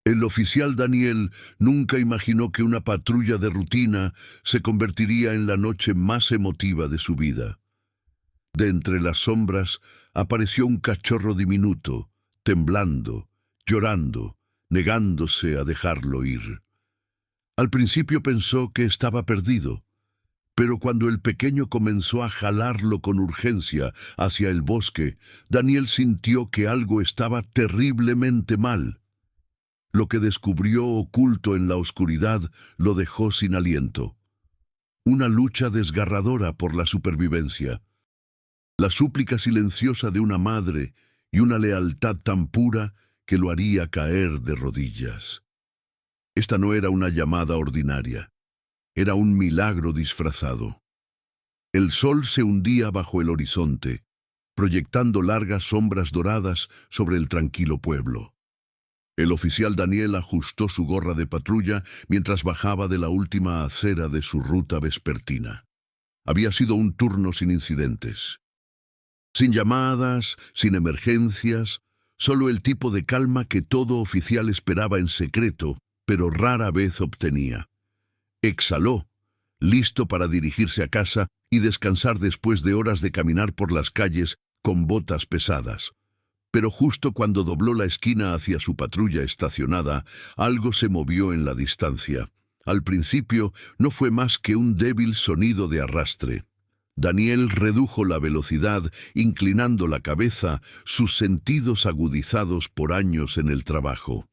El oficial Daniel nunca imaginó que una patrulla de rutina se convertiría en la noche más emotiva de su vida. De entre las sombras apareció un cachorro diminuto, temblando, llorando, negándose a dejarlo ir. Al principio pensó que estaba perdido, pero cuando el pequeño comenzó a jalarlo con urgencia hacia el bosque, Daniel sintió que algo estaba terriblemente mal. Lo que descubrió oculto en la oscuridad lo dejó sin aliento. Una lucha desgarradora por la supervivencia. La súplica silenciosa de una madre y una lealtad tan pura que lo haría caer de rodillas. Esta no era una llamada ordinaria. Era un milagro disfrazado. El sol se hundía bajo el horizonte, proyectando largas sombras doradas sobre el tranquilo pueblo. El oficial Daniel ajustó su gorra de patrulla mientras bajaba de la última acera de su ruta vespertina. Había sido un turno sin incidentes. Sin llamadas, sin emergencias, solo el tipo de calma que todo oficial esperaba en secreto, pero rara vez obtenía. Exhaló, listo para dirigirse a casa y descansar después de horas de caminar por las calles con botas pesadas. Pero justo cuando dobló la esquina hacia su patrulla estacionada, algo se movió en la distancia. Al principio no fue más que un débil sonido de arrastre. Daniel redujo la velocidad, inclinando la cabeza, sus sentidos agudizados por años en el trabajo.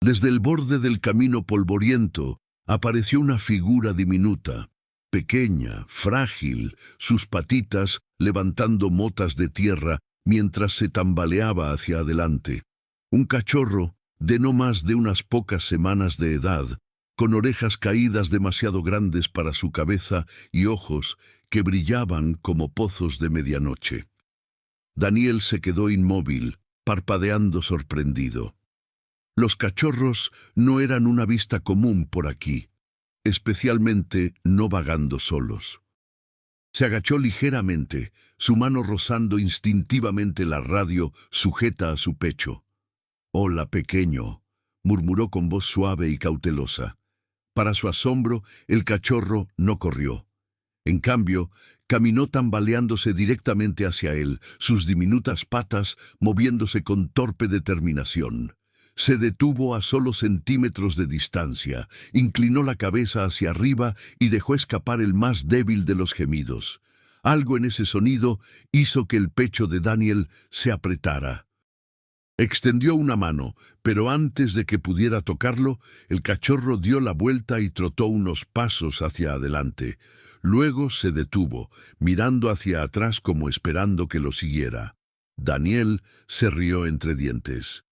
Desde el borde del camino polvoriento apareció una figura diminuta, pequeña, frágil, sus patitas levantando motas de tierra mientras se tambaleaba hacia adelante. Un cachorro de no más de unas pocas semanas de edad, con orejas caídas demasiado grandes para su cabeza y ojos que brillaban como pozos de medianoche. Daniel se quedó inmóvil, parpadeando sorprendido. Los cachorros no eran una vista común por aquí, especialmente no vagando solos. Se agachó ligeramente, su mano rozando instintivamente la radio sujeta a su pecho. «Hola, pequeño», murmuró con voz suave y cautelosa. Para su asombro, el cachorro no corrió. En cambio, caminó tambaleándose directamente hacia él, sus diminutas patas moviéndose con torpe determinación. Se detuvo a solo centímetros de distancia, inclinó la cabeza hacia arriba y dejó escapar el más débil de los gemidos. Algo en ese sonido hizo que el pecho de Daniel se apretara. Extendió una mano, pero antes de que pudiera tocarlo, el cachorro dio la vuelta y trotó unos pasos hacia adelante. Luego se detuvo, mirando hacia atrás como esperando que lo siguiera. Daniel se rió entre dientes.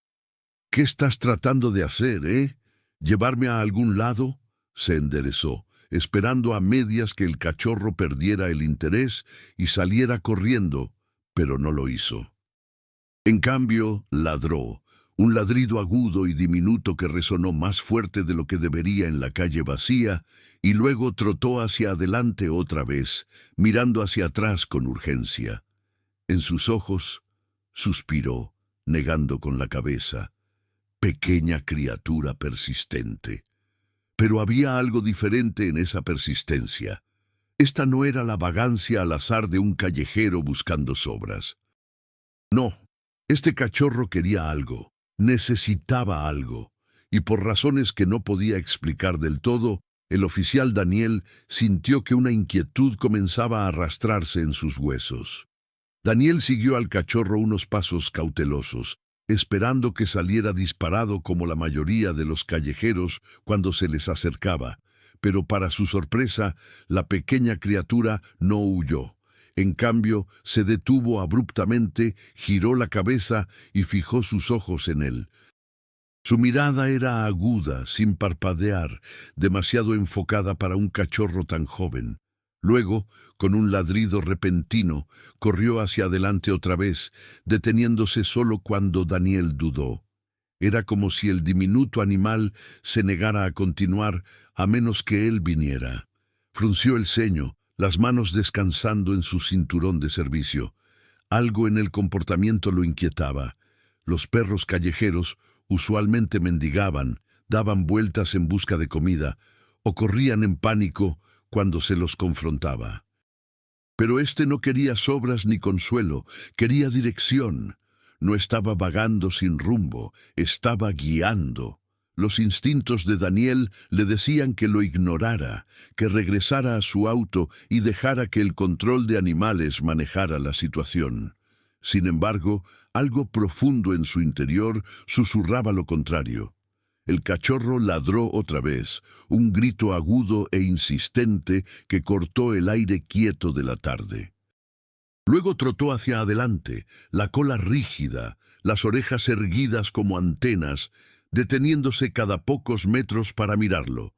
«¿Qué estás tratando de hacer, eh? ¿Llevarme a algún lado?» Se enderezó, esperando a medias que el cachorro perdiera el interés y saliera corriendo, pero no lo hizo. En cambio, ladró, un ladrido agudo y diminuto que resonó más fuerte de lo que debería en la calle vacía, y luego trotó hacia adelante otra vez, mirando hacia atrás con urgencia. En sus ojos, suspiró, negando con la cabeza. Pequeña criatura persistente. Pero había algo diferente en esa persistencia. Esta no era la vagancia al azar de un callejero buscando sobras. No, este cachorro quería algo, necesitaba algo, y por razones que no podía explicar del todo, el oficial Daniel sintió que una inquietud comenzaba a arrastrarse en sus huesos. Daniel siguió al cachorro unos pasos cautelosos, esperando que saliera disparado como la mayoría de los callejeros cuando se les acercaba, pero para su sorpresa, la pequeña criatura no huyó. En cambio, se detuvo abruptamente, giró la cabeza y fijó sus ojos en él. Su mirada era aguda, sin parpadear, demasiado enfocada para un cachorro tan joven. Luego, con un ladrido repentino, corrió hacia adelante otra vez, deteniéndose solo cuando Daniel dudó. Era como si el diminuto animal se negara a continuar a menos que él viniera. Frunció el ceño, las manos descansando en su cinturón de servicio. Algo en el comportamiento lo inquietaba. Los perros callejeros Usualmente mendigaban, daban vueltas en busca de comida o corrían en pánico cuando se los confrontaba. Pero este no quería sobras ni consuelo, quería dirección. No estaba vagando sin rumbo, estaba guiando. Los instintos de Daniel le decían que lo ignorara, que regresara a su auto y dejara que el control de animales manejara la situación. Sin embargo, algo profundo en su interior susurraba lo contrario. El cachorro ladró otra vez, un grito agudo e insistente que cortó el aire quieto de la tarde. Luego trotó hacia adelante, la cola rígida, las orejas erguidas como antenas, deteniéndose cada pocos metros para mirarlo.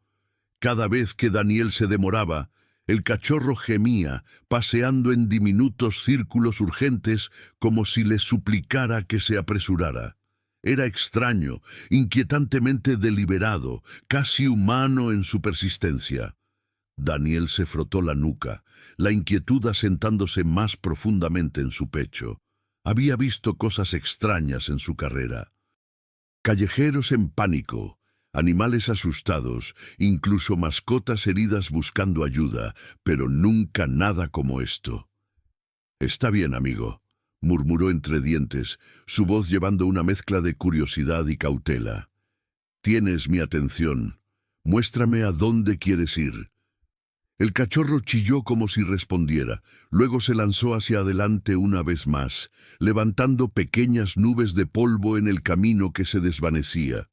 Cada vez que Daniel se demoraba, el cachorro gemía, paseando en diminutos círculos urgentes como si le suplicara que se apresurara. Era extraño, inquietantemente deliberado, casi humano en su persistencia. Daniel se frotó la nuca, la inquietud asentándose más profundamente en su pecho. Había visto cosas extrañas en su carrera. Callejeros en pánico, animales asustados, incluso mascotas heridas buscando ayuda, pero nunca nada como esto. «Está bien, amigo», murmuró entre dientes, su voz llevando una mezcla de curiosidad y cautela. «Tienes mi atención. Muéstrame a dónde quieres ir». El cachorro chilló como si respondiera, luego se lanzó hacia adelante una vez más, levantando pequeñas nubes de polvo en el camino que se desvanecía.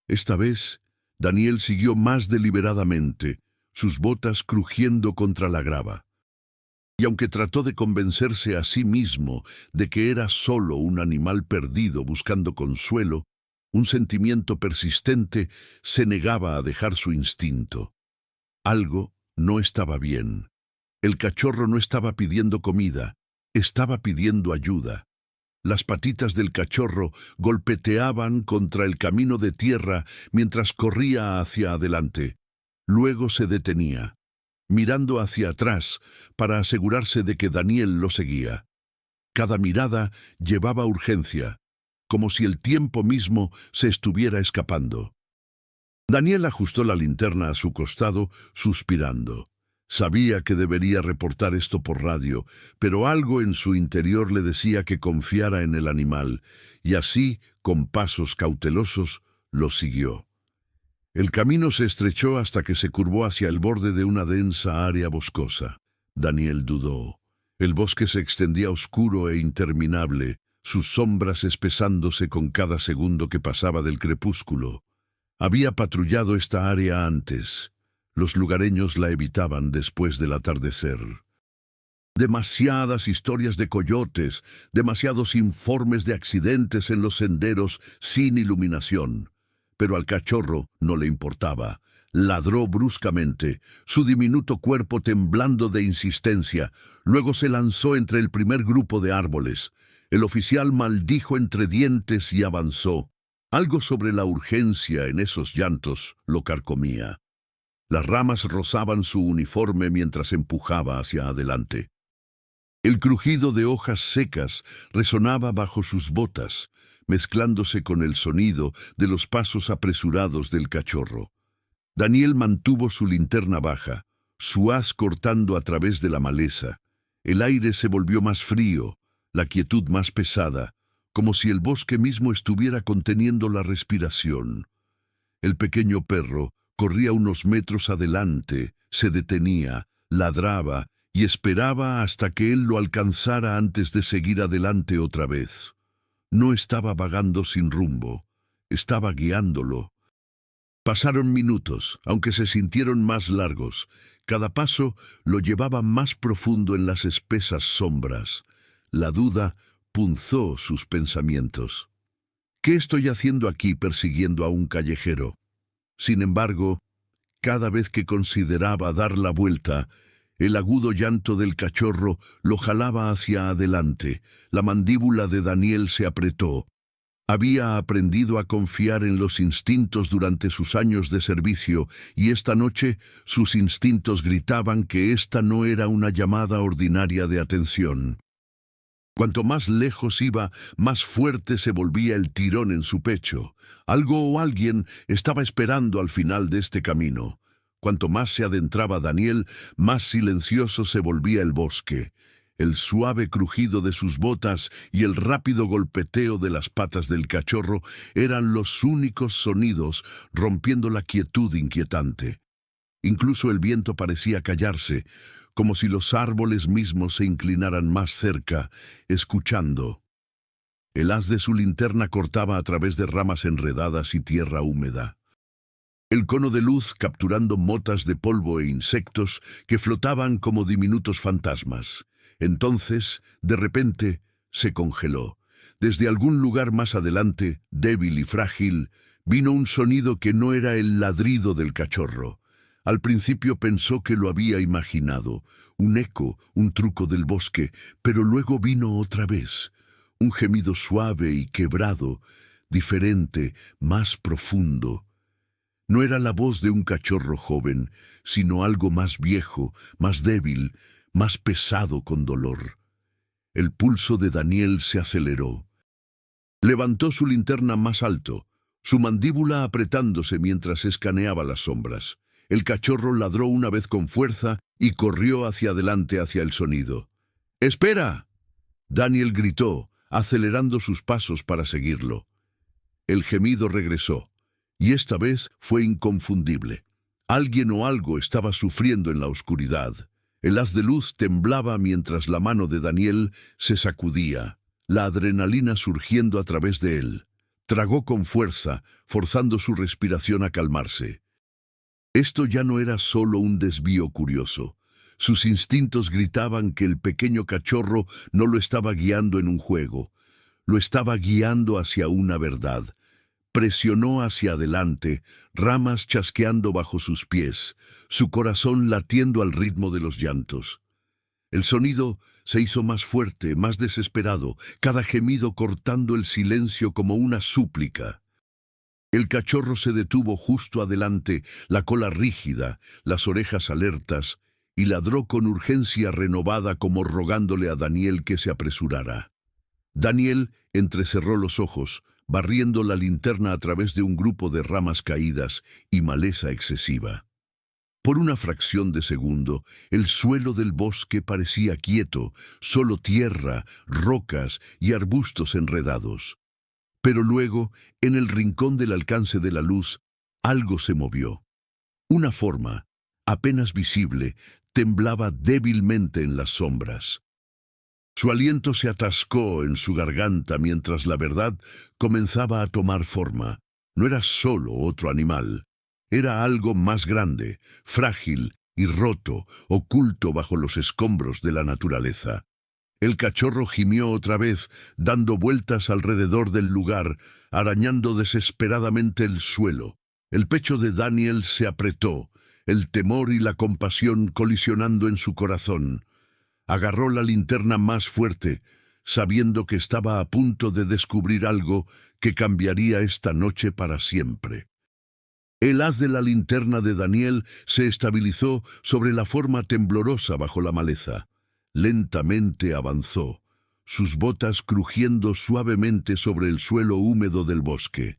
Esta vez, Daniel siguió más deliberadamente, sus botas crujiendo contra la grava. Y aunque trató de convencerse a sí mismo de que era solo un animal perdido buscando consuelo, un sentimiento persistente se negaba a dejar su instinto. Algo no estaba bien. El cachorro no estaba pidiendo comida, estaba pidiendo ayuda. Las patitas del cachorro golpeteaban contra el camino de tierra mientras corría hacia adelante. Luego se detenía, mirando hacia atrás para asegurarse de que Daniel lo seguía. Cada mirada llevaba urgencia, como si el tiempo mismo se estuviera escapando. Daniel ajustó la linterna a su costado, suspirando. Sabía que debería reportar esto por radio, pero algo en su interior le decía que confiara en el animal, y así, con pasos cautelosos, lo siguió. El camino se estrechó hasta que se curvó hacia el borde de una densa área boscosa. Daniel dudó. El bosque se extendía oscuro e interminable, sus sombras espesándose con cada segundo que pasaba del crepúsculo. Había patrullado esta área antes. Los lugareños la evitaban después del atardecer. Demasiadas historias de coyotes, demasiados informes de accidentes en los senderos sin iluminación. Pero al cachorro no le importaba. Ladró bruscamente, su diminuto cuerpo temblando de insistencia. Luego se lanzó entre el primer grupo de árboles. El oficial maldijo entre dientes y avanzó. Algo sobre la urgencia en esos llantos lo carcomía. Las ramas rozaban su uniforme mientras empujaba hacia adelante. El crujido de hojas secas resonaba bajo sus botas, mezclándose con el sonido de los pasos apresurados del cachorro. Daniel mantuvo su linterna baja, su haz cortando a través de la maleza. El aire se volvió más frío, la quietud más pesada, como si el bosque mismo estuviera conteniendo la respiración. El pequeño perro corría unos metros adelante, se detenía, ladraba y esperaba hasta que él lo alcanzara antes de seguir adelante otra vez. No estaba vagando sin rumbo, estaba guiándolo. Pasaron minutos, aunque se sintieron más largos. Cada paso lo llevaba más profundo en las espesas sombras. La duda punzó sus pensamientos. ¿Qué estoy haciendo aquí persiguiendo a un callejero? Sin embargo, cada vez que consideraba dar la vuelta, el agudo llanto del cachorro lo jalaba hacia adelante. La mandíbula de Daniel se apretó. Había aprendido a confiar en los instintos durante sus años de servicio, y esta noche sus instintos gritaban que esta no era una llamada ordinaria de atención. Cuanto más lejos iba, más fuerte se volvía el tirón en su pecho. Algo o alguien estaba esperando al final de este camino. Cuanto más se adentraba Daniel, más silencioso se volvía el bosque. El suave crujido de sus botas y el rápido golpeteo de las patas del cachorro eran los únicos sonidos rompiendo la quietud inquietante. Incluso el viento parecía callarse, como si los árboles mismos se inclinaran más cerca, escuchando. El haz de su linterna cortaba a través de ramas enredadas y tierra húmeda. El cono de luz capturando motas de polvo e insectos que flotaban como diminutos fantasmas. Entonces, de repente, se congeló. Desde algún lugar más adelante, débil y frágil, vino un sonido que no era el ladrido del cachorro. Al principio pensó que lo había imaginado, un eco, un truco del bosque, pero luego vino otra vez, un gemido suave y quebrado, diferente, más profundo. No era la voz de un cachorro joven, sino algo más viejo, más débil, más pesado con dolor. El pulso de Daniel se aceleró. Levantó su linterna más alto, su mandíbula apretándose mientras escaneaba las sombras. El cachorro ladró una vez con fuerza y corrió hacia adelante hacia el sonido. ¡Espera!, Daniel gritó, acelerando sus pasos para seguirlo. El gemido regresó, y esta vez fue inconfundible. Alguien o algo estaba sufriendo en la oscuridad. El haz de luz temblaba mientras la mano de Daniel se sacudía, la adrenalina surgiendo a través de él. Tragó con fuerza, forzando su respiración a calmarse. Esto ya no era solo un desvío curioso. Sus instintos gritaban que el pequeño cachorro no lo estaba guiando en un juego, lo estaba guiando hacia una verdad. Presionó hacia adelante, ramas chasqueando bajo sus pies, su corazón latiendo al ritmo de los llantos. El sonido se hizo más fuerte, más desesperado, cada gemido cortando el silencio como una súplica. El cachorro se detuvo justo adelante, la cola rígida, las orejas alertas, y ladró con urgencia renovada como rogándole a Daniel que se apresurara. Daniel entrecerró los ojos, barriendo la linterna a través de un grupo de ramas caídas y maleza excesiva. Por una fracción de segundo, el suelo del bosque parecía quieto, solo tierra, rocas y arbustos enredados. Pero luego, en el rincón del alcance de la luz, algo se movió. Una forma, apenas visible, temblaba débilmente en las sombras. Su aliento se atascó en su garganta mientras la verdad comenzaba a tomar forma. No era solo otro animal. Era algo más grande, frágil y roto, oculto bajo los escombros de la naturaleza. El cachorro gimió otra vez, dando vueltas alrededor del lugar, arañando desesperadamente el suelo. El pecho de Daniel se apretó, el temor y la compasión colisionando en su corazón. Agarró la linterna más fuerte, sabiendo que estaba a punto de descubrir algo que cambiaría esta noche para siempre. El haz de la linterna de Daniel se estabilizó sobre la forma temblorosa bajo la maleza. Lentamente avanzó, sus botas crujiendo suavemente sobre el suelo húmedo del bosque.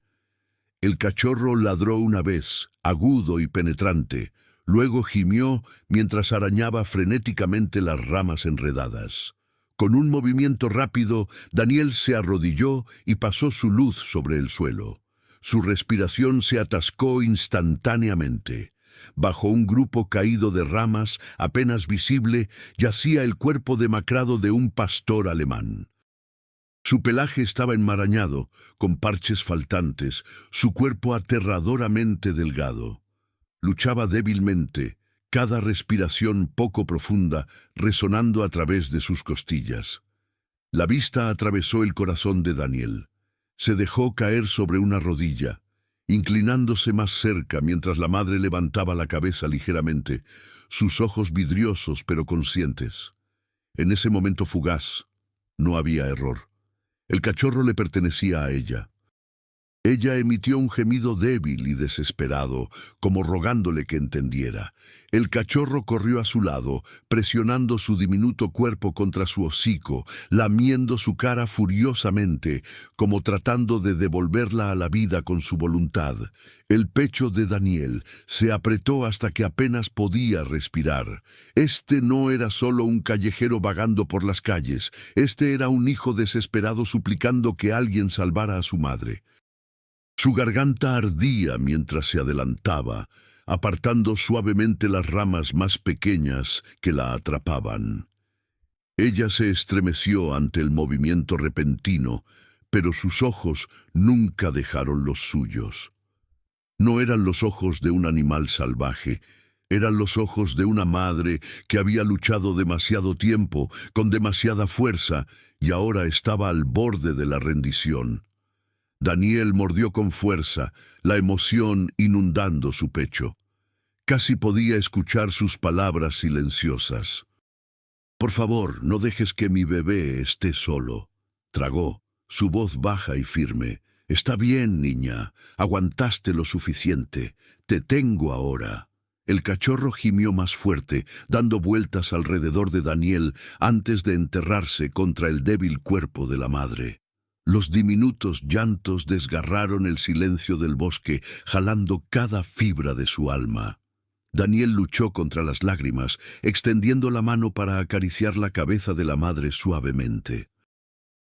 El cachorro ladró una vez, agudo y penetrante, luego gimió mientras arañaba frenéticamente las ramas enredadas. Con un movimiento rápido, Daniel se arrodilló y pasó su luz sobre el suelo. Su respiración se atascó instantáneamente. Bajo un grupo caído de ramas, apenas visible, yacía el cuerpo demacrado de un pastor alemán. Su pelaje estaba enmarañado, con parches faltantes, su cuerpo aterradoramente delgado. Luchaba débilmente, cada respiración poco profunda, resonando a través de sus costillas. La vista atravesó el corazón de Daniel. Se dejó caer sobre una rodilla, inclinándose más cerca mientras la madre levantaba la cabeza ligeramente, sus ojos vidriosos pero conscientes. En ese momento fugaz, no había error. El cachorro le pertenecía a ella. Ella emitió un gemido débil y desesperado, como rogándole que entendiera. El cachorro corrió a su lado, presionando su diminuto cuerpo contra su hocico, lamiendo su cara furiosamente, como tratando de devolverla a la vida con su voluntad. El pecho de Daniel se apretó hasta que apenas podía respirar. Este no era solo un callejero vagando por las calles, este era un hijo desesperado suplicando que alguien salvara a su madre. Su garganta ardía mientras se adelantaba, apartando suavemente las ramas más pequeñas que la atrapaban. Ella se estremeció ante el movimiento repentino, pero sus ojos nunca dejaron los suyos. No eran los ojos de un animal salvaje, eran los ojos de una madre que había luchado demasiado tiempo, con demasiada fuerza, y ahora estaba al borde de la rendición. Daniel mordió con fuerza, la emoción inundando su pecho. Casi podía escuchar sus palabras silenciosas. «Por favor, no dejes que mi bebé esté solo», tragó, su voz baja y firme. «Está bien, niña, aguantaste lo suficiente, te tengo ahora». El cachorro gimió más fuerte, dando vueltas alrededor de Daniel antes de enterrarse contra el débil cuerpo de la madre. Los diminutos llantos desgarraron el silencio del bosque, jalando cada fibra de su alma. Daniel luchó contra las lágrimas, extendiendo la mano para acariciar la cabeza de la madre suavemente.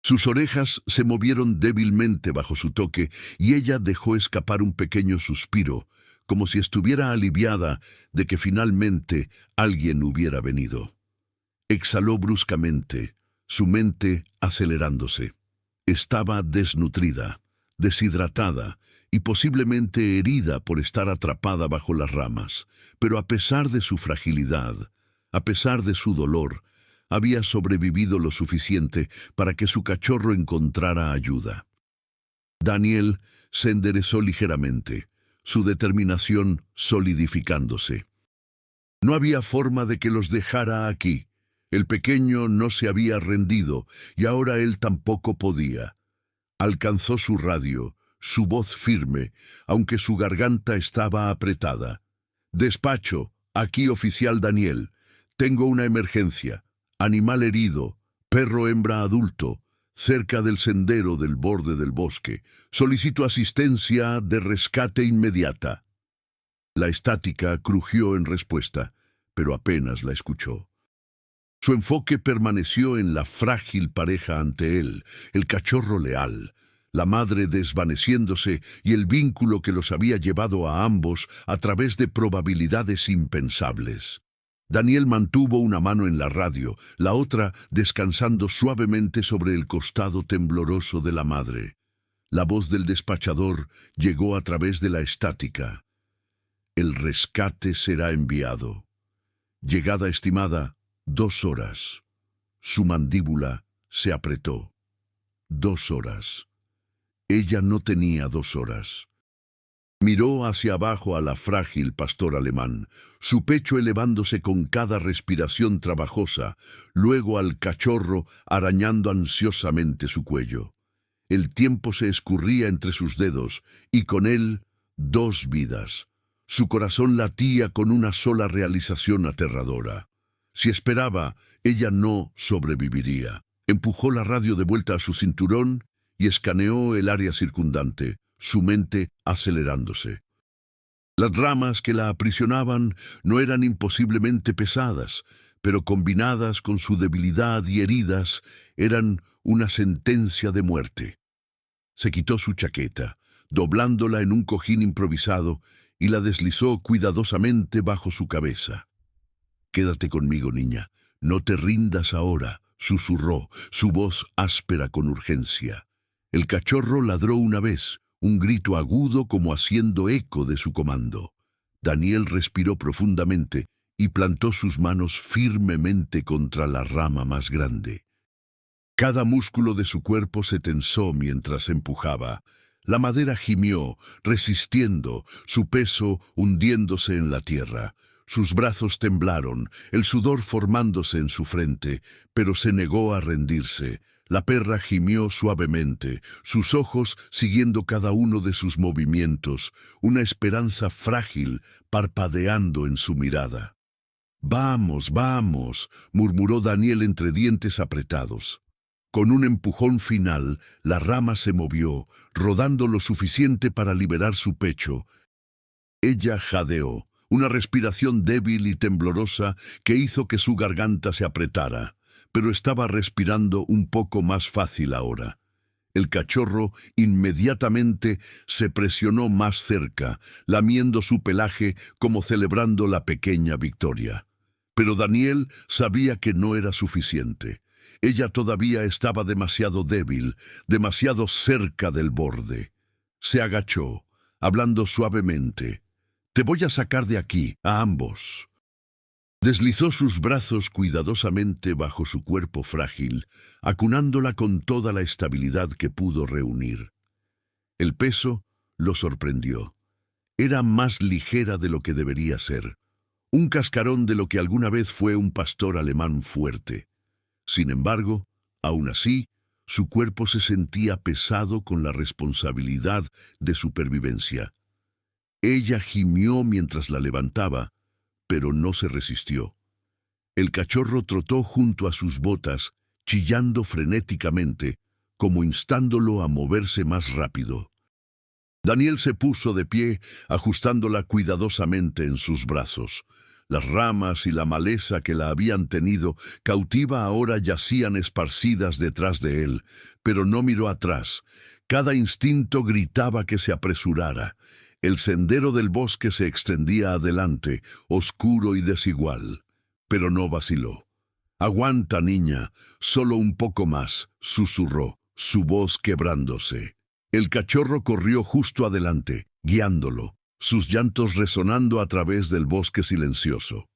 Sus orejas se movieron débilmente bajo su toque y ella dejó escapar un pequeño suspiro, como si estuviera aliviada de que finalmente alguien hubiera venido. Exhaló bruscamente, su mente acelerándose. Estaba desnutrida, deshidratada y posiblemente herida por estar atrapada bajo las ramas, pero a pesar de su fragilidad, a pesar de su dolor, había sobrevivido lo suficiente para que su cachorro encontrara ayuda. Daniel se enderezó ligeramente, su determinación solidificándose. No había forma de que los dejara aquí. El pequeño no se había rendido y ahora él tampoco podía. Alcanzó su radio, su voz firme, aunque su garganta estaba apretada. «Despacho, aquí oficial Daniel. Tengo una emergencia. Animal herido, perro hembra adulto, cerca del sendero del borde del bosque. Solicito asistencia de rescate inmediata». La estática crujió en respuesta, pero apenas la escuchó. Su enfoque permaneció en la frágil pareja ante él, el cachorro leal, la madre desvaneciéndose y el vínculo que los había llevado a ambos a través de probabilidades impensables. Daniel mantuvo una mano en la radio, la otra descansando suavemente sobre el costado tembloroso de la madre. La voz del despachador llegó a través de la estática. «El rescate será enviado. Llegada estimada, 2 horas». Su mandíbula se apretó. 2 horas. Ella no tenía 2 horas. Miró hacia abajo a la frágil pastor alemán, su pecho elevándose con cada respiración trabajosa, luego al cachorro arañando ansiosamente su cuello. El tiempo se escurría entre sus dedos, y con él 2 vidas. Su corazón latía con una sola realización aterradora. Si esperaba, ella no sobreviviría. Empujó la radio de vuelta a su cinturón y escaneó el área circundante, su mente acelerándose. Las ramas que la aprisionaban no eran imposiblemente pesadas, pero combinadas con su debilidad y heridas, eran una sentencia de muerte. Se quitó su chaqueta, doblándola en un cojín improvisado, y la deslizó cuidadosamente bajo su cabeza. «Quédate conmigo, niña. No te rindas ahora», susurró, su voz áspera con urgencia. El cachorro ladró una vez, un grito agudo como haciendo eco de su comando. Daniel respiró profundamente y plantó sus manos firmemente contra la rama más grande. Cada músculo de su cuerpo se tensó mientras empujaba. La madera gimió, resistiendo, su peso hundiéndose en la tierra. Sus brazos temblaron, el sudor formándose en su frente, pero se negó a rendirse. La perra gimió suavemente, sus ojos siguiendo cada uno de sus movimientos, una esperanza frágil parpadeando en su mirada. «Vamos, vamos», murmuró Daniel entre dientes apretados. Con un empujón final, la rama se movió, rodando lo suficiente para liberar su pecho. Ella jadeó, una respiración débil y temblorosa que hizo que su garganta se apretara, pero estaba respirando un poco más fácil ahora. El cachorro inmediatamente se presionó más cerca, lamiendo su pelaje como celebrando la pequeña victoria. Pero Daniel sabía que no era suficiente. Ella todavía estaba demasiado débil, demasiado cerca del borde. Se agachó, hablando suavemente. «Te voy a sacar de aquí, a ambos». Deslizó sus brazos cuidadosamente bajo su cuerpo frágil, acunándola con toda la estabilidad que pudo reunir. El peso lo sorprendió. Era más ligera de lo que debería ser. Un cascarón de lo que alguna vez fue un pastor alemán fuerte. Sin embargo, aún así, su cuerpo se sentía pesado con la responsabilidad de supervivencia. Ella gimió mientras la levantaba, pero no se resistió. El cachorro trotó junto a sus botas, chillando frenéticamente, como instándolo a moverse más rápido. Daniel se puso de pie, ajustándola cuidadosamente en sus brazos. Las ramas y la maleza que la habían tenido cautiva ahora yacían esparcidas detrás de él, pero no miró atrás. Cada instinto gritaba que se apresurara. El sendero del bosque se extendía adelante, oscuro y desigual, pero no vaciló. «Aguanta, niña, solo un poco más», susurró, su voz quebrándose. El cachorro corrió justo adelante, guiándolo, sus llantos resonando a través del bosque silencioso.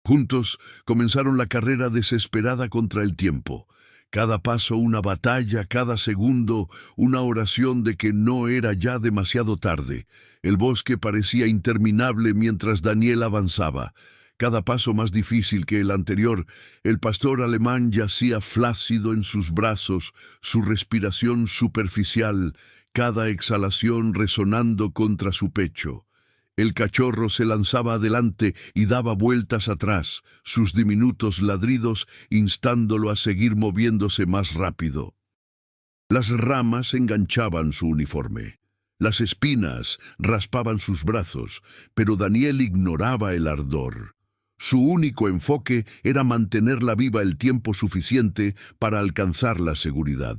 Juntos comenzaron la carrera desesperada contra el tiempo. Cada paso una batalla, cada segundo una oración de que no era ya demasiado tarde. El bosque parecía interminable mientras Daniel avanzaba. Cada paso más difícil que el anterior, el pastor alemán yacía flácido en sus brazos, su respiración superficial, cada exhalación resonando contra su pecho. El cachorro se lanzaba adelante y daba vueltas atrás, sus diminutos ladridos instándolo a seguir moviéndose más rápido. Las ramas enganchaban su uniforme. Las espinas raspaban sus brazos, pero Daniel ignoraba el ardor. Su único enfoque era mantenerla viva el tiempo suficiente para alcanzar la seguridad.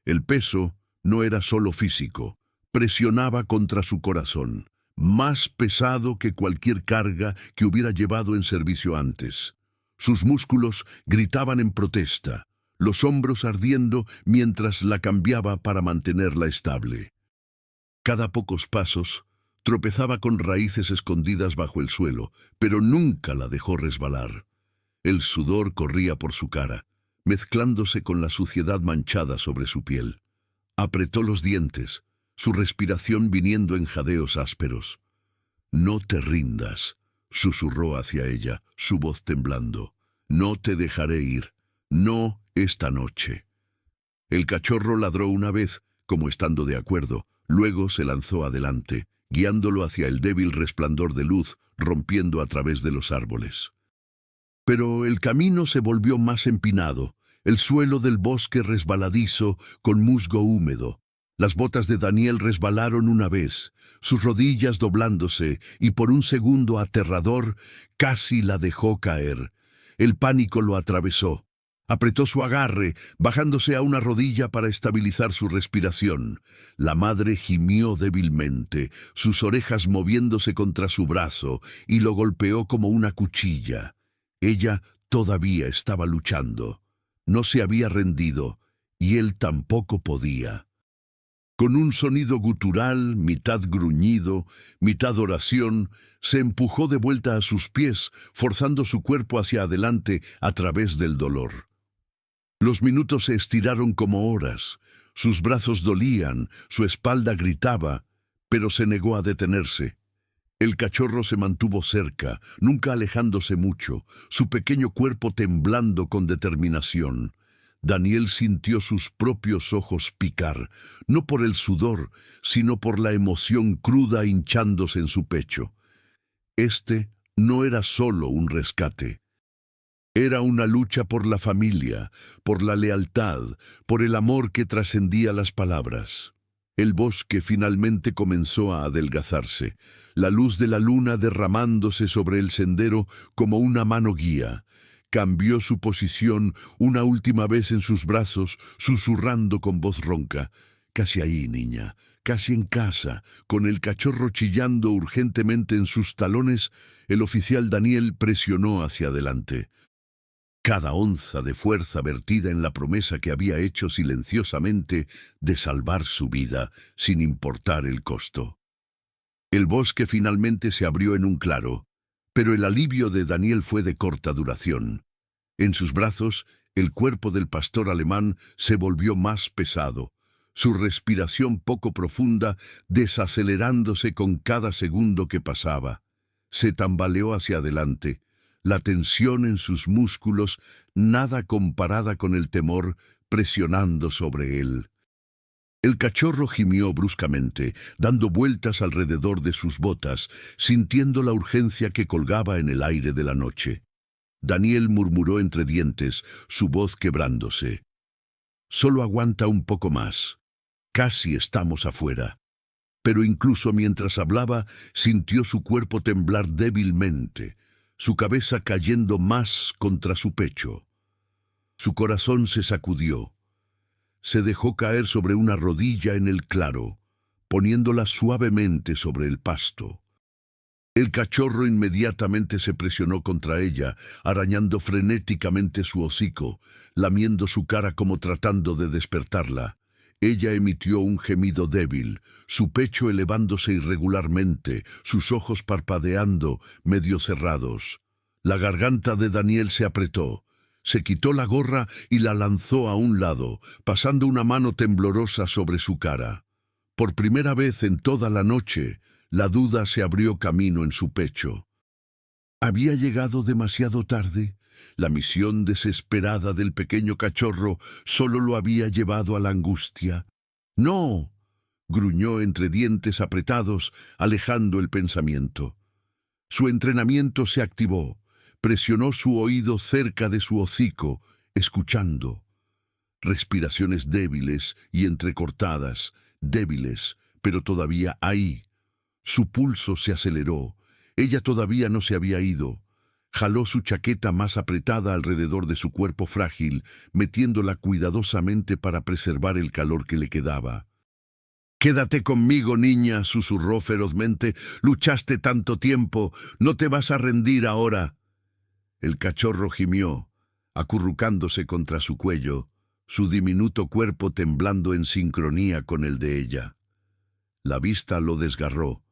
El peso no era solo físico, presionaba contra su corazón, más pesado que cualquier carga que hubiera llevado en servicio antes. Sus músculos gritaban en protesta, los hombros ardiendo mientras la cambiaba para mantenerla estable. Cada pocos pasos, tropezaba con raíces escondidas bajo el suelo, pero nunca la dejó resbalar. El sudor corría por su cara, mezclándose con la suciedad manchada sobre su piel. Apretó los dientes, su respiración viniendo en jadeos ásperos. «No te rindas», susurró hacia ella, su voz temblando. «No te dejaré ir. No esta noche». El cachorro ladró una vez, como estando de acuerdo, luego se lanzó adelante, guiándolo hacia el débil resplandor de luz, rompiendo a través de los árboles. Pero el camino se volvió más empinado, el suelo del bosque resbaladizo, con musgo húmedo. Las botas de Daniel resbalaron una vez, sus rodillas doblándose, y por un segundo aterrador, casi la dejó caer. El pánico lo atravesó. Apretó su agarre, bajándose a una rodilla para estabilizar su respiración. La madre gimió débilmente, sus orejas moviéndose contra su brazo, y lo golpeó como una cuchilla. Ella todavía estaba luchando. No se había rendido, y él tampoco podía. Con un sonido gutural, mitad gruñido, mitad oración, se empujó de vuelta a sus pies, forzando su cuerpo hacia adelante a través del dolor. Los minutos se estiraron como horas. Sus brazos dolían, su espalda gritaba, pero se negó a detenerse. El cachorro se mantuvo cerca, nunca alejándose mucho, su pequeño cuerpo temblando con determinación. Daniel sintió sus propios ojos picar, no por el sudor, sino por la emoción cruda hinchándose en su pecho. Este no era solo un rescate. Era una lucha por la familia, por la lealtad, por el amor que trascendía las palabras. El bosque finalmente comenzó a adelgazarse, la luz de la luna derramándose sobre el sendero como una mano guía. Cambió su posición una última vez en sus brazos, susurrando con voz ronca: «Casi ahí, niña, casi en casa». Con el cachorro chillando urgentemente en sus talones, el oficial Daniel presionó hacia adelante. Cada onza de fuerza vertida en la promesa que había hecho silenciosamente de salvar su vida, sin importar el costo. El bosque finalmente se abrió en un claro, pero el alivio de Daniel fue de corta duración. En sus brazos, el cuerpo del pastor alemán se volvió más pesado, su respiración poco profunda desacelerándose con cada segundo que pasaba. Se tambaleó hacia adelante, la tensión en sus músculos nada comparada con el temor presionando sobre él. El cachorro gimió bruscamente, dando vueltas alrededor de sus botas, sintiendo la urgencia que colgaba en el aire de la noche. Daniel murmuró entre dientes, su voz quebrándose: «Solo aguanta un poco más. Casi estamos afuera». Pero incluso mientras hablaba, sintió su cuerpo temblar débilmente, su cabeza cayendo más contra su pecho. Su corazón se sacudió. Se dejó caer sobre una rodilla en el claro, poniéndola suavemente sobre el pasto. El cachorro inmediatamente se presionó contra ella, arañando frenéticamente su hocico, lamiendo su cara como tratando de despertarla. Ella emitió un gemido débil, su pecho elevándose irregularmente, sus ojos parpadeando, medio cerrados. La garganta de Daniel se apretó. Se quitó la gorra y la lanzó a un lado, pasando una mano temblorosa sobre su cara. Por primera vez en toda la noche, la duda se abrió camino en su pecho. ¿Había llegado demasiado tarde? La misión desesperada del pequeño cachorro solo lo había llevado a la angustia. «¡No!», gruñó entre dientes apretados, alejando el pensamiento. Su entrenamiento se activó. Presionó su oído cerca de su hocico, escuchando. Respiraciones débiles y entrecortadas, débiles, pero todavía ahí. Su pulso se aceleró. Ella todavía no se había ido. Jaló su chaqueta más apretada alrededor de su cuerpo frágil, metiéndola cuidadosamente para preservar el calor que le quedaba. «Quédate conmigo, niña», susurró ferozmente. «Luchaste tanto tiempo, no te vas a rendir ahora». El cachorro gimió, acurrucándose contra su cuello, su diminuto cuerpo temblando en sincronía con el de ella. La vista lo desgarró,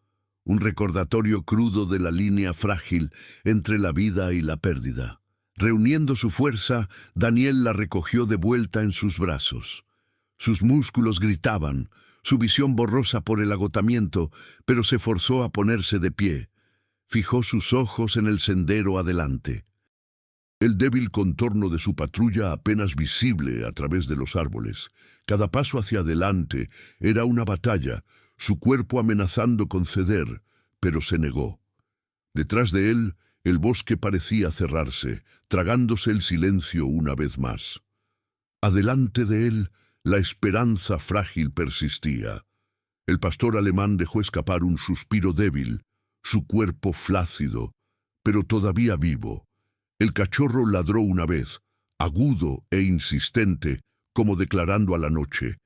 un recordatorio crudo de la línea frágil entre la vida y la pérdida. Reuniendo su fuerza, Daniel la recogió de vuelta en sus brazos. Sus músculos gritaban, su visión borrosa por el agotamiento, pero se forzó a ponerse de pie. Fijó sus ojos en el sendero adelante. El débil contorno de su patrulla apenas visible a través de los árboles. Cada paso hacia adelante era una batalla, su cuerpo amenazando con ceder, pero se negó. Detrás de él, el bosque parecía cerrarse, tragándose el silencio una vez más. Adelante de él, la esperanza frágil persistía. El pastor alemán dejó escapar un suspiro débil, su cuerpo flácido, pero todavía vivo. El cachorro ladró una vez, agudo e insistente, como declarando a la noche.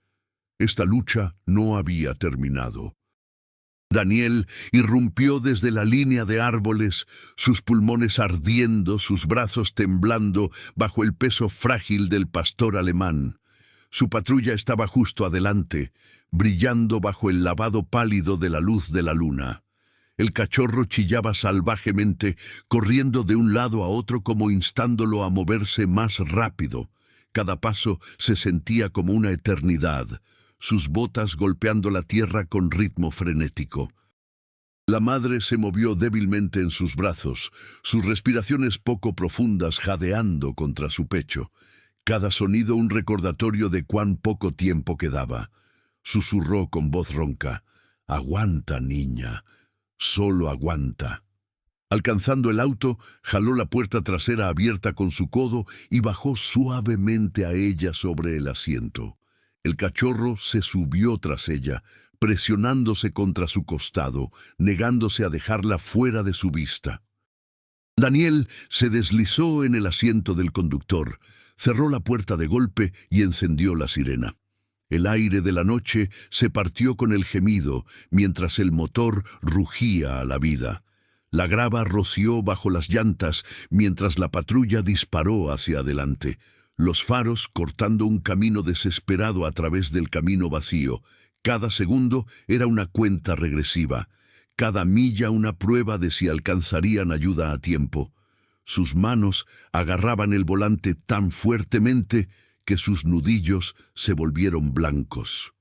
Esta lucha no había terminado. Daniel irrumpió desde la línea de árboles, sus pulmones ardiendo, sus brazos temblando bajo el peso frágil del pastor alemán. Su patrulla estaba justo adelante, brillando bajo el lavado pálido de la luz de la luna. El cachorro chillaba salvajemente, corriendo de un lado a otro como instándolo a moverse más rápido. Cada paso se sentía como una eternidad, sus botas golpeando la tierra con ritmo frenético. La madre se movió débilmente en sus brazos, sus respiraciones poco profundas jadeando contra su pecho. cada sonido un recordatorio de cuán poco tiempo quedaba. Susurró con voz ronca: «Aguanta, niña, solo aguanta». Alcanzando el auto, jaló la puerta trasera abierta con su codo y bajó suavemente a ella sobre el asiento. El cachorro se subió tras ella, presionándose contra su costado, negándose a dejarla fuera de su vista. Daniel se deslizó en el asiento del conductor, cerró la puerta de golpe y encendió la sirena. El aire de la noche se partió con el gemido mientras el motor rugía a la vida. La grava roció bajo las llantas mientras la patrulla disparó hacia adelante, los faros cortando un camino desesperado a través del camino vacío. Cada segundo era una cuenta regresiva, cada milla una prueba de si alcanzarían ayuda a tiempo. Sus manos agarraban el volante tan fuertemente que sus nudillos se volvieron blancos.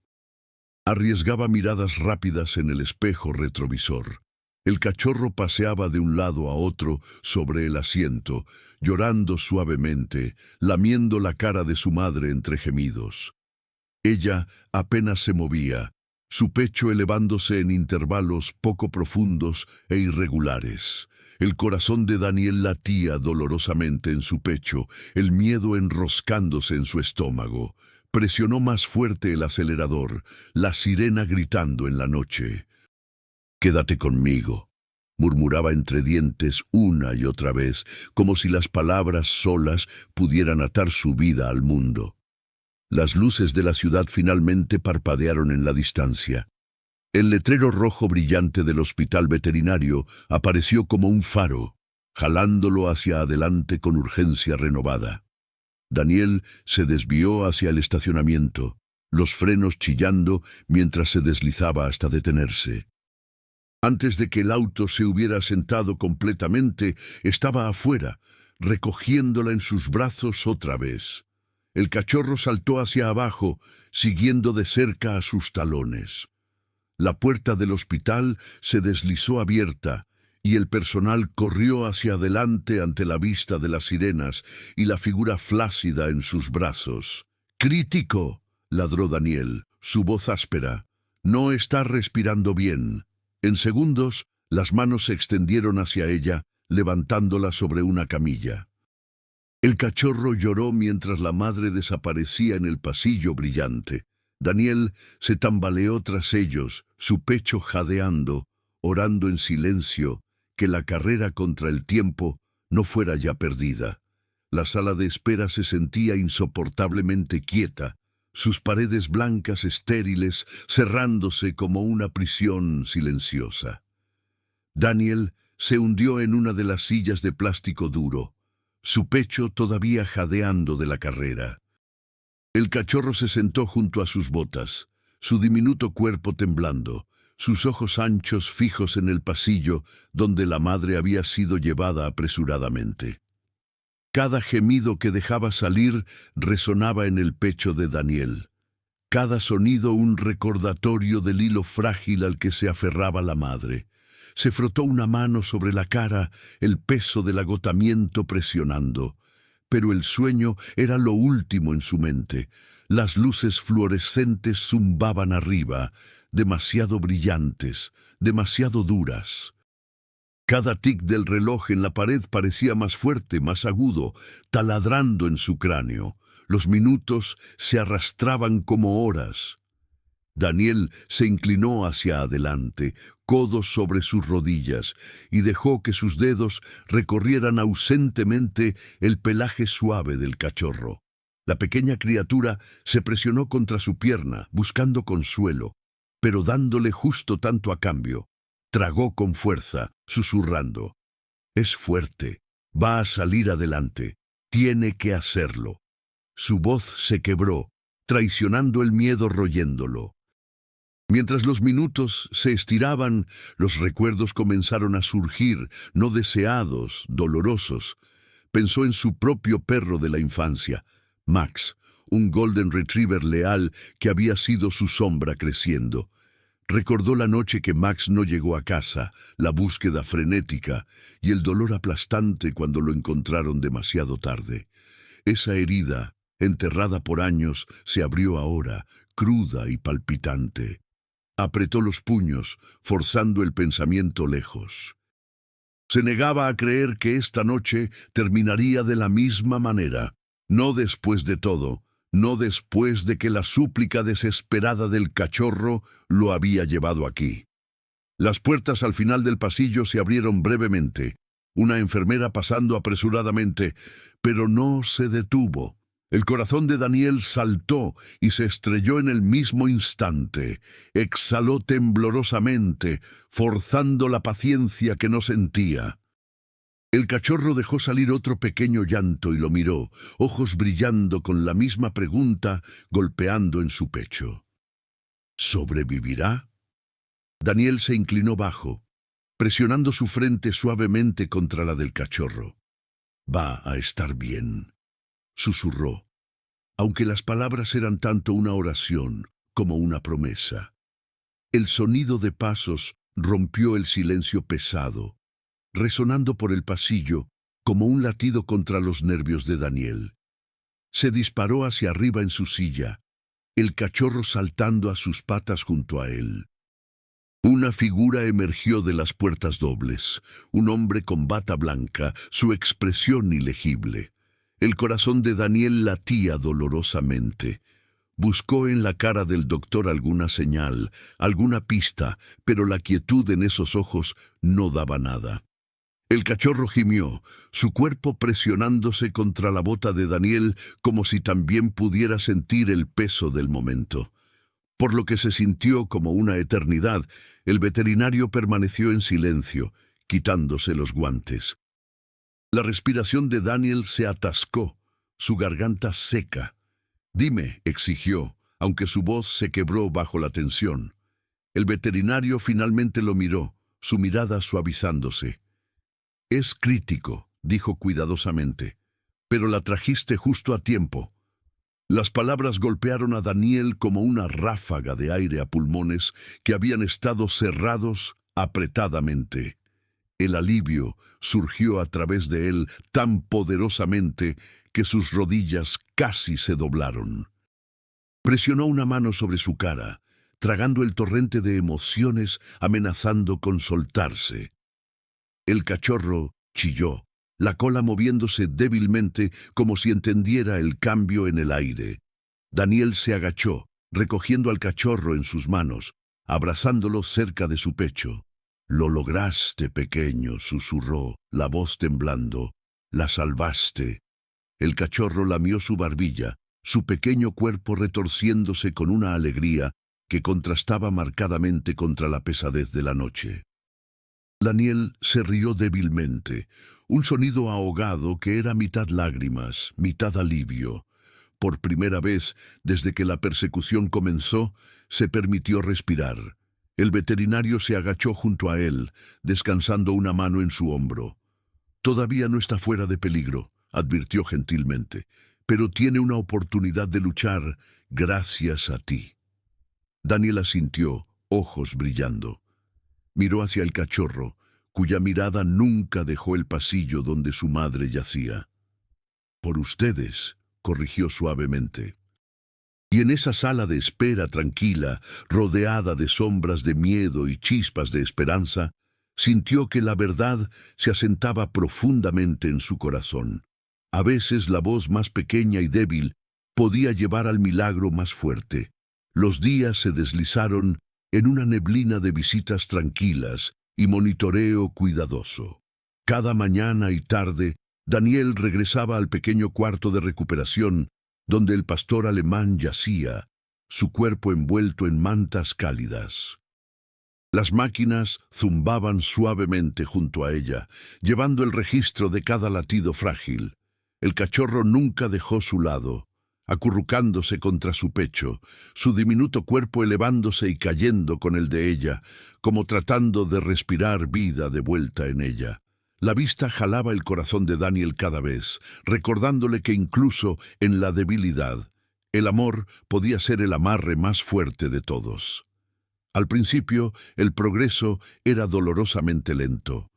Arriesgaba miradas rápidas en el espejo retrovisor. El cachorro paseaba de un lado a otro sobre el asiento, llorando suavemente, lamiendo la cara de su madre entre gemidos. Ella apenas se movía, su pecho elevándose en intervalos poco profundos e irregulares. El corazón de Daniel latía dolorosamente en su pecho, el miedo enroscándose en su estómago. Presionó más fuerte el acelerador, la sirena gritando en la noche. «Quédate conmigo», murmuraba entre dientes una y otra vez, como si las palabras solas pudieran atar su vida al mundo. Las luces de la ciudad finalmente parpadearon en la distancia. El letrero rojo brillante del hospital veterinario apareció como un faro, jalándolo hacia adelante con urgencia renovada. Daniel se desvió hacia el estacionamiento, los frenos chillando mientras se deslizaba hasta detenerse. Antes de que el auto se hubiera sentado completamente, estaba afuera, recogiéndola en sus brazos otra vez. El cachorro saltó hacia abajo, siguiendo de cerca a sus talones. La puerta del hospital se deslizó abierta, y el personal corrió hacia adelante ante la vista de las sirenas y la figura flácida en sus brazos. «¡Crítico!», ladró Daniel, su voz áspera. «No está respirando bien». En segundos, las manos se extendieron hacia ella, levantándola sobre una camilla. El cachorro lloró mientras la madre desaparecía en el pasillo brillante. Daniel se tambaleó tras ellos, su pecho jadeando, orando en silencio que la carrera contra el tiempo no fuera ya perdida. La sala de espera se sentía insoportablemente quieta, sus paredes blancas estériles cerrándose como una prisión silenciosa. Daniel se hundió en una de las sillas de plástico duro, su pecho todavía jadeando de la carrera. El cachorro se sentó junto a sus botas, su diminuto cuerpo temblando, sus ojos anchos fijos en el pasillo donde la madre había sido llevada apresuradamente. Cada gemido que dejaba salir resonaba en el pecho de Daniel. Cada sonido un recordatorio del hilo frágil al que se aferraba la madre. Se frotó una mano sobre la cara, el peso del agotamiento presionando. Pero el sueño era lo último en su mente. Las luces fluorescentes zumbaban arriba, demasiado brillantes, demasiado duras. Cada tic del reloj en la pared parecía más fuerte, más agudo, taladrando en su cráneo. Los minutos se arrastraban como horas. Daniel se inclinó hacia adelante, codos sobre sus rodillas, y dejó que sus dedos recorrieran ausentemente el pelaje suave del cachorro. La pequeña criatura se presionó contra su pierna, buscando consuelo, pero dándole justo tanto a cambio. Tragó con fuerza, susurrando: «Es fuerte, va a salir adelante, tiene que hacerlo». Su voz se quebró, traicionando el miedo royéndolo. Mientras los minutos se estiraban, los recuerdos comenzaron a surgir, no deseados, dolorosos. Pensó en su propio perro de la infancia, Max, un Golden Retriever leal que había sido su sombra creciendo. Recordó la noche que Max no llegó a casa, la búsqueda frenética y el dolor aplastante cuando lo encontraron demasiado tarde. Esa herida, enterrada por años, se abrió ahora, cruda y palpitante. Apretó los puños, forzando el pensamiento lejos. Se negaba a creer que esta noche terminaría de la misma manera, no después de todo, no después de que la súplica desesperada del cachorro lo había llevado aquí. Las puertas al final del pasillo se abrieron brevemente, una enfermera pasando apresuradamente, pero no se detuvo. El corazón de Daniel saltó y se estrelló en el mismo instante. Exhaló temblorosamente, forzando la paciencia que no sentía. El cachorro dejó salir otro pequeño llanto y lo miró, ojos brillando con la misma pregunta golpeando en su pecho. ¿Sobrevivirá? Daniel se inclinó bajo, presionando su frente suavemente contra la del cachorro. «Va a estar bien», susurró, aunque las palabras eran tanto una oración como una promesa. El sonido de pasos rompió el silencio pesado, resonando por el pasillo como un latido contra los nervios de Daniel. Se disparó hacia arriba en su silla, el cachorro saltando a sus patas junto a él. Una figura emergió de las puertas dobles, un hombre con bata blanca, su expresión ilegible. El corazón de Daniel latía dolorosamente. Buscó en la cara del doctor alguna señal, alguna pista, pero la quietud en esos ojos no daba nada. El cachorro gimió, su cuerpo presionándose contra la bota de Daniel como si también pudiera sentir el peso del momento. Por lo que se sintió como una eternidad, el veterinario permaneció en silencio, quitándose los guantes. La respiración de Daniel se atascó, su garganta seca. «Dime», exigió, aunque su voz se quebró bajo la tensión. El veterinario finalmente lo miró, su mirada suavizándose. «Es crítico», dijo cuidadosamente, «pero la trajiste justo a tiempo». Las palabras golpearon a Daniel como una ráfaga de aire a pulmones que habían estado cerrados apretadamente. El alivio surgió a través de él tan poderosamente que sus rodillas casi se doblaron. Presionó una mano sobre su cara, tragando el torrente de emociones, amenazando con soltarse. El cachorro chilló, la cola moviéndose débilmente como si entendiera el cambio en el aire. Daniel se agachó, recogiendo al cachorro en sus manos, abrazándolo cerca de su pecho. «Lo lograste, pequeño», susurró, la voz temblando. «La salvaste». El cachorro lamió su barbilla, su pequeño cuerpo retorciéndose con una alegría que contrastaba marcadamente contra la pesadez de la noche. Daniel se rió débilmente, un sonido ahogado que era mitad lágrimas, mitad alivio. Por primera vez, desde que la persecución comenzó, se permitió respirar. El veterinario se agachó junto a él, descansando una mano en su hombro. «Todavía no está fuera de peligro», advirtió gentilmente, «pero tiene una oportunidad de luchar gracias a ti». Daniel asintió, ojos brillando. Miró hacia el cachorro, cuya mirada nunca dejó el pasillo donde su madre yacía. «Por ustedes», corrigió suavemente. Y en esa sala de espera tranquila, rodeada de sombras de miedo y chispas de esperanza, sintió que la verdad se asentaba profundamente en su corazón. A veces la voz más pequeña y débil podía llevar al milagro más fuerte. Los días se deslizaron en una neblina de visitas tranquilas y monitoreo cuidadoso. Cada mañana y tarde, Daniel regresaba al pequeño cuarto de recuperación donde el pastor alemán yacía, su cuerpo envuelto en mantas cálidas. Las máquinas zumbaban suavemente junto a ella, llevando el registro de cada latido frágil. El cachorro nunca dejó su lado, acurrucándose contra su pecho, su diminuto cuerpo elevándose y cayendo con el de ella, como tratando de respirar vida de vuelta en ella. La vista jalaba el corazón de Daniel cada vez, recordándole que incluso en la debilidad, el amor podía ser el amarre más fuerte de todos. Al principio, el progreso era dolorosamente lento.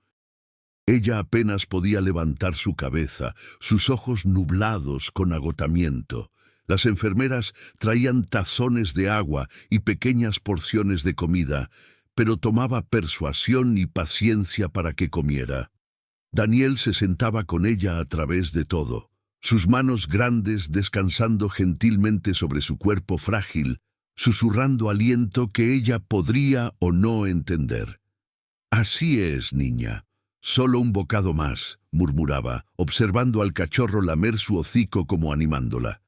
Ella apenas podía levantar su cabeza, sus ojos nublados con agotamiento. Las enfermeras traían tazones de agua y pequeñas porciones de comida, pero tomaba persuasión y paciencia para que comiera. Daniel se sentaba con ella a través de todo, sus manos grandes descansando gentilmente sobre su cuerpo frágil, susurrando aliento que ella podría o no entender. «Así es, niña. Solo un bocado más», murmuraba, observando al cachorro lamer su hocico como animándola.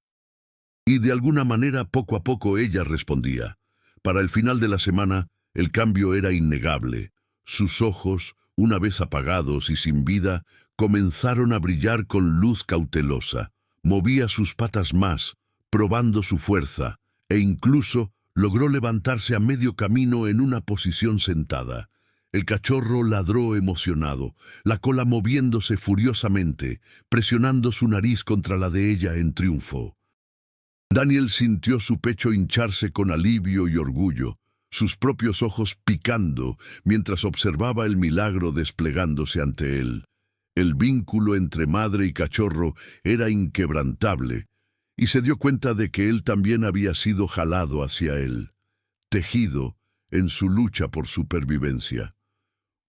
Y de alguna manera, poco a poco, ella respondía. Para el final de la semana, el cambio era innegable. Sus ojos, una vez apagados y sin vida, comenzaron a brillar con luz cautelosa. Movía sus patas más, probando su fuerza, e incluso logró levantarse a medio camino en una posición sentada. El cachorro ladró emocionado, la cola moviéndose furiosamente, presionando su nariz contra la de ella en triunfo. Daniel sintió su pecho hincharse con alivio y orgullo, sus propios ojos picando mientras observaba el milagro desplegándose ante él. El vínculo entre madre y cachorro era inquebrantable, y se dio cuenta de que él también había sido jalado hacia él, tejido en su lucha por supervivencia.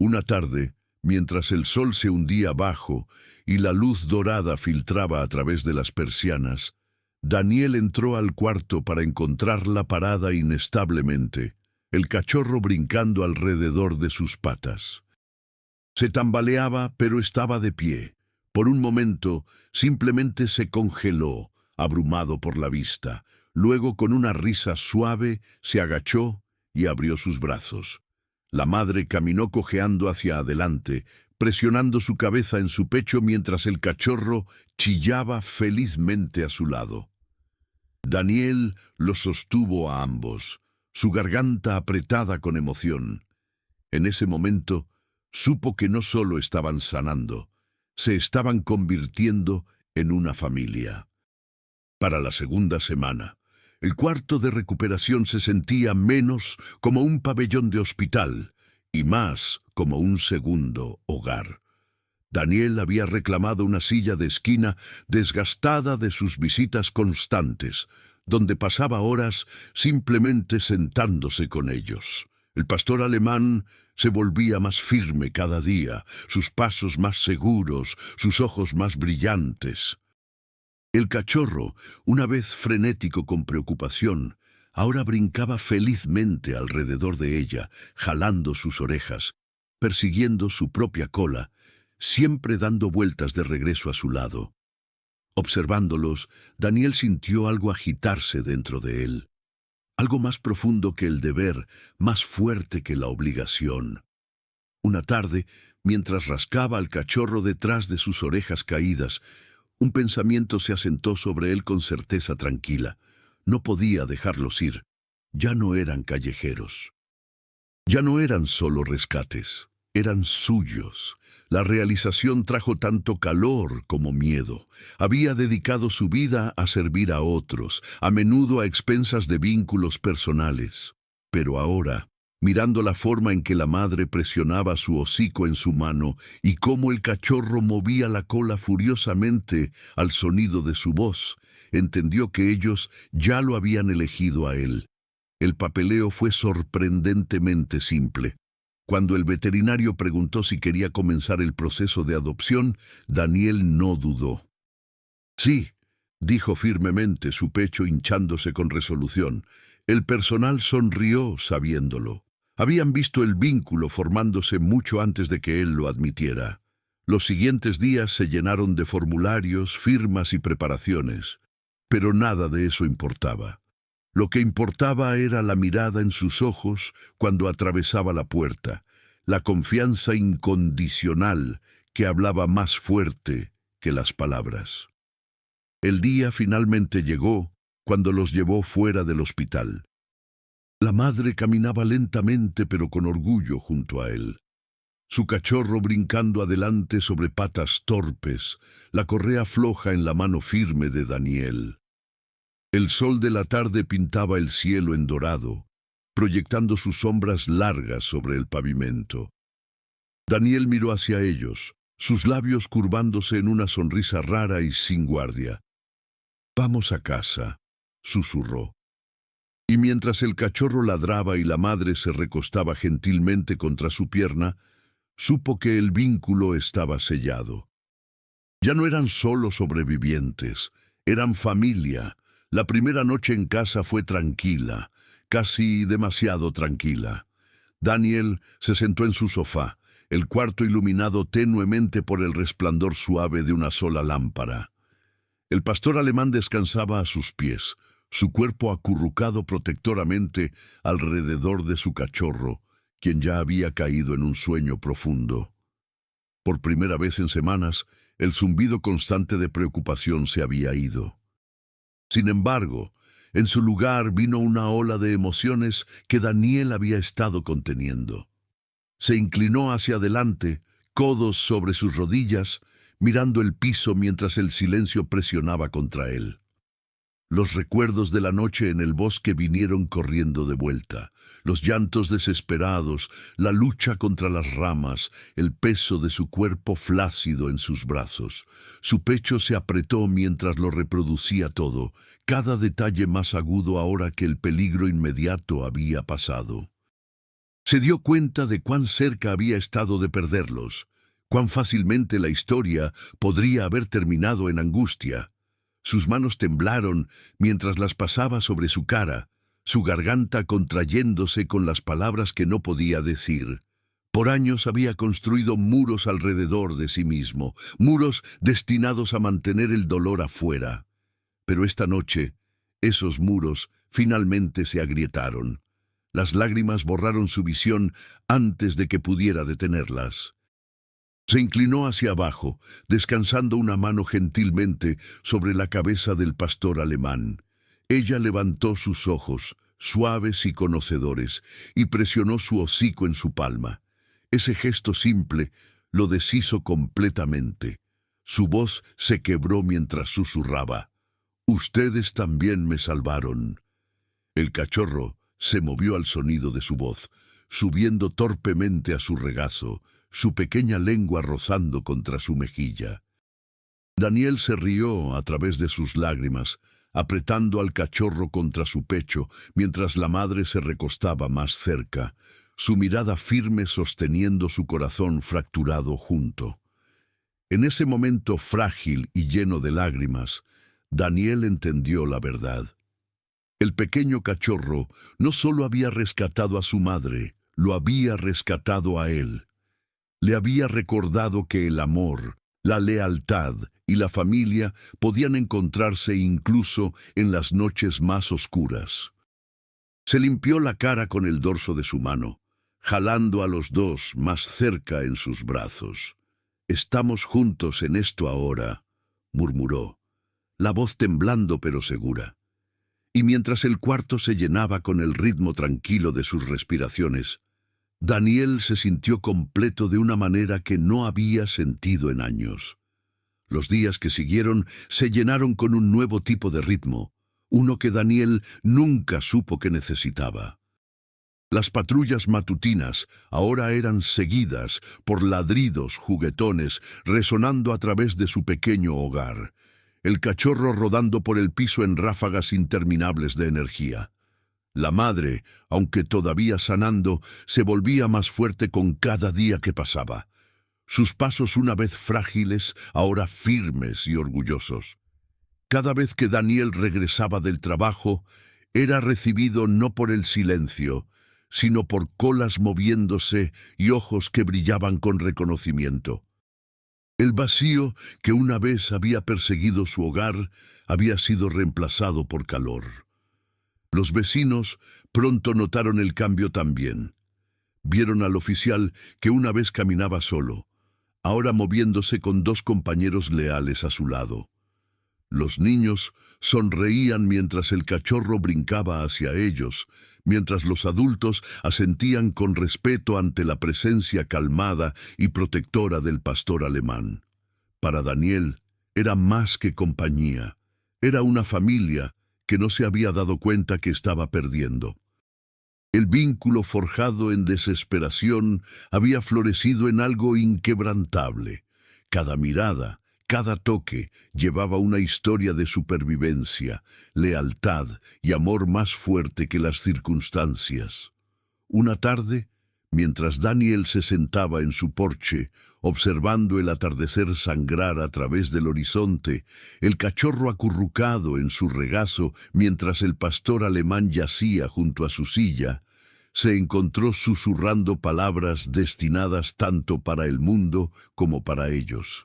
Una tarde, mientras el sol se hundía bajo y la luz dorada filtraba a través de las persianas, Daniel entró al cuarto para encontrarla parada inestablemente, el cachorro brincando alrededor de sus patas. Se tambaleaba, pero estaba de pie. Por un momento, simplemente se congeló, abrumado por la vista. Luego, con una risa suave, se agachó y abrió sus brazos. La madre caminó cojeando hacia adelante, presionando su cabeza en su pecho mientras el cachorro chillaba felizmente a su lado. Daniel los sostuvo a ambos, su garganta apretada con emoción. En ese momento, supo que no solo estaban sanando, se estaban convirtiendo en una familia. Para la segunda semana, el cuarto de recuperación se sentía menos como un pabellón de hospital y más como un segundo hogar. Daniel había reclamado una silla de esquina desgastada de sus visitas constantes, donde pasaba horas simplemente sentándose con ellos. El pastor alemán se volvía más firme cada día, sus pasos más seguros, sus ojos más brillantes. El cachorro, una vez frenético con preocupación, ahora brincaba felizmente alrededor de ella, jalando sus orejas, persiguiendo su propia cola, siempre dando vueltas de regreso a su lado. Observándolos, Daniel sintió algo agitarse dentro de él. Algo más profundo que el deber, más fuerte que la obligación. Una tarde, mientras rascaba al cachorro detrás de sus orejas caídas, un pensamiento se asentó sobre él con certeza tranquila. No podía dejarlos ir. Ya no eran callejeros. Ya no eran solo rescates. Eran suyos. La realización trajo tanto calor como miedo. Había dedicado su vida a servir a otros, a menudo a expensas de vínculos personales. Pero ahora, mirando la forma en que la madre presionaba su hocico en su mano y cómo el cachorro movía la cola furiosamente al sonido de su voz, entendió que ellos ya lo habían elegido a él. El papeleo fue sorprendentemente simple. Cuando el veterinario preguntó si quería comenzar el proceso de adopción, Daniel no dudó. «Sí», dijo firmemente, su pecho hinchándose con resolución. El personal sonrió sabiéndolo. Habían visto el vínculo formándose mucho antes de que él lo admitiera. Los siguientes días se llenaron de formularios, firmas y preparaciones, pero nada de eso importaba. Lo que importaba era la mirada en sus ojos cuando atravesaba la puerta, la confianza incondicional que hablaba más fuerte que las palabras. El día finalmente llegó cuando los llevó fuera del hospital. La madre caminaba lentamente pero con orgullo junto a él. Su cachorro brincando adelante sobre patas torpes, la correa floja en la mano firme de Daniel. El sol de la tarde pintaba el cielo en dorado, proyectando sus sombras largas sobre el pavimento. Daniel miró hacia ellos, sus labios curvándose en una sonrisa rara y sin guardia. «Vamos a casa», susurró. Y mientras el cachorro ladraba y la madre se recostaba gentilmente contra su pierna, supo que el vínculo estaba sellado. Ya no eran solo sobrevivientes, eran familia. La primera noche en casa fue tranquila, casi demasiado tranquila. Daniel se sentó en su sofá, el cuarto iluminado tenuemente por el resplandor suave de una sola lámpara. El pastor alemán descansaba a sus pies, su cuerpo acurrucado protectoramente alrededor de su cachorro, quien ya había caído en un sueño profundo. Por primera vez en semanas, el zumbido constante de preocupación se había ido. Sin embargo, en su lugar vino una ola de emociones que Daniel había estado conteniendo. Se inclinó hacia adelante, codos sobre sus rodillas, mirando el piso mientras el silencio presionaba contra él. Los recuerdos de la noche en el bosque vinieron corriendo de vuelta, los llantos desesperados, la lucha contra las ramas, el peso de su cuerpo flácido en sus brazos. Su pecho se apretó mientras lo reproducía todo, cada detalle más agudo ahora que el peligro inmediato había pasado. Se dio cuenta de cuán cerca había estado de perderlos, cuán fácilmente la historia podría haber terminado en angustia. Sus manos temblaron mientras las pasaba sobre su cara, su garganta contrayéndose con las palabras que no podía decir. Por años había construido muros alrededor de sí mismo, muros destinados a mantener el dolor afuera. Pero esta noche, esos muros finalmente se agrietaron. Las lágrimas borraron su visión antes de que pudiera detenerlas. Se inclinó hacia abajo, descansando una mano gentilmente sobre la cabeza del pastor alemán. Ella levantó sus ojos, suaves y conocedores, y presionó su hocico en su palma. Ese gesto simple lo deshizo completamente. Su voz se quebró mientras susurraba: «Ustedes también me salvaron». El cachorro se movió al sonido de su voz, subiendo torpemente a su regazo, su pequeña lengua rozando contra su mejilla. Daniel se rió a través de sus lágrimas, apretando al cachorro contra su pecho mientras la madre se recostaba más cerca, su mirada firme sosteniendo su corazón fracturado junto. En ese momento frágil y lleno de lágrimas, Daniel entendió la verdad. El pequeño cachorro no solo había rescatado a su madre, lo había rescatado a él. Le había recordado que el amor, la lealtad y la familia podían encontrarse incluso en las noches más oscuras. Se limpió la cara con el dorso de su mano, jalando a los dos más cerca en sus brazos. «Estamos juntos en esto ahora», murmuró, la voz temblando pero segura. Y mientras el cuarto se llenaba con el ritmo tranquilo de sus respiraciones, Daniel se sintió completo de una manera que no había sentido en años. Los días que siguieron se llenaron con un nuevo tipo de ritmo, uno que Daniel nunca supo que necesitaba. Las patrullas matutinas ahora eran seguidas por ladridos juguetones resonando a través de su pequeño hogar, el cachorro rodando por el piso en ráfagas interminables de energía. La madre, aunque todavía sanando, se volvía más fuerte con cada día que pasaba. Sus pasos una vez frágiles, ahora firmes y orgullosos. Cada vez que Daniel regresaba del trabajo, era recibido no por el silencio, sino por colas moviéndose y ojos que brillaban con reconocimiento. El vacío que una vez había perseguido su hogar había sido reemplazado por calor. Los vecinos pronto notaron el cambio también. Vieron al oficial que una vez caminaba solo, ahora moviéndose con dos compañeros leales a su lado. Los niños sonreían mientras el cachorro brincaba hacia ellos, mientras los adultos asentían con respeto ante la presencia calmada y protectora del pastor alemán. Para Daniel era más que compañía, era una familia que no se había dado cuenta que estaba perdiendo. El vínculo forjado en desesperación había florecido en algo inquebrantable. Cada mirada, Cada toque llevaba una historia de supervivencia, lealtad y amor más fuerte que las circunstancias. Una tarde, mientras Daniel se sentaba en su porche, observando el atardecer sangrar a través del horizonte, el cachorro acurrucado en su regazo mientras el pastor alemán yacía junto a su silla, se encontró susurrando palabras destinadas tanto para el mundo como para ellos.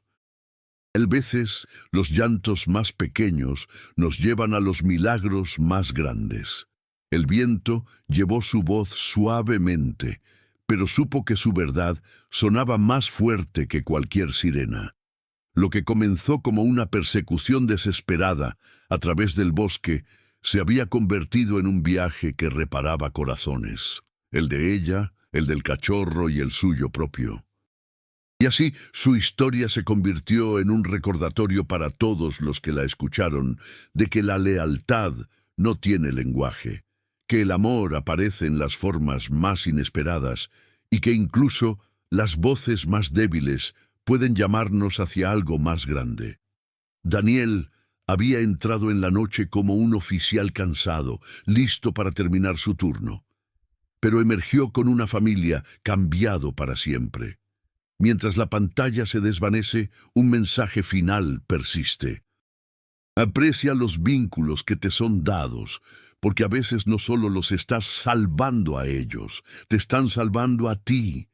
A veces, los llantos más pequeños nos llevan a los milagros más grandes. El viento llevó su voz suavemente, pero supo que su verdad sonaba más fuerte que cualquier sirena. Lo que comenzó como una persecución desesperada a través del bosque se había convertido en un viaje que reparaba corazones, el de ella, el del cachorro y el suyo propio. Y así su historia se convirtió en un recordatorio para todos los que la escucharon de que la lealtad no tiene lenguaje, que el amor aparece en las formas más inesperadas y que incluso las voces más débiles pueden llamarnos hacia algo más grande. Daniel había entrado en la noche como un oficial cansado, listo para terminar su turno, pero emergió con una familia cambiado para siempre. Mientras la pantalla se desvanece, un mensaje final persiste. Aprecia los vínculos que te son dados, porque a veces no solo los estás salvando a ellos, te están salvando a ti.